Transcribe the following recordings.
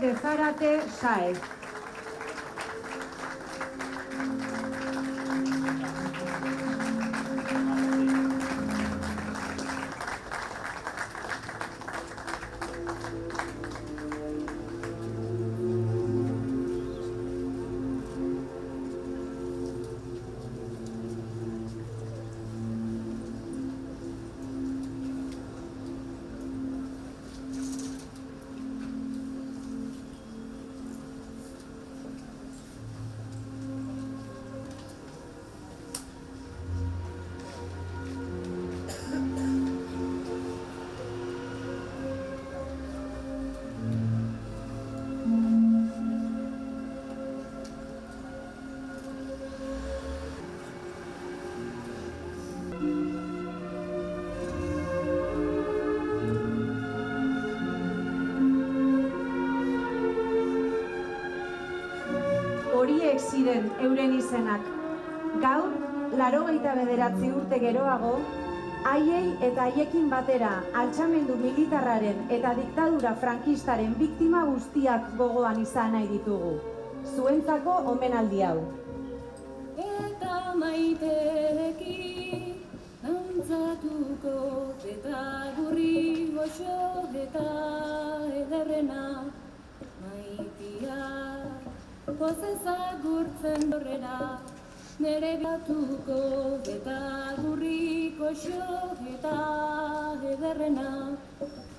de Zárate Sáez. Horiek ziren euren izenak. Gaur, 89 urte geroago, haiei eta haiekin batera altxamendu militarraren eta diktadura frankistaren biktima guztiak gogoan izan nahi ditugu. Zuentzako omenaldi hau. Eta maiteekin dantzatuko eta gurri goxo eta ederrena maitia pozez agurtzen dorrera nere batuko eta gurri goxo eta ederrena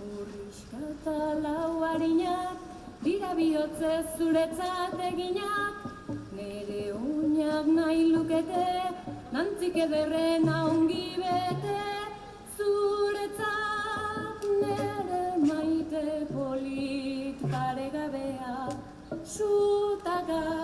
urriska eta lau harinak dira bihotzez zuretzat eginak nere uñak nahi lukete nantzik ederrena ongi bete zuretzat nere maite polit paregabea zutaga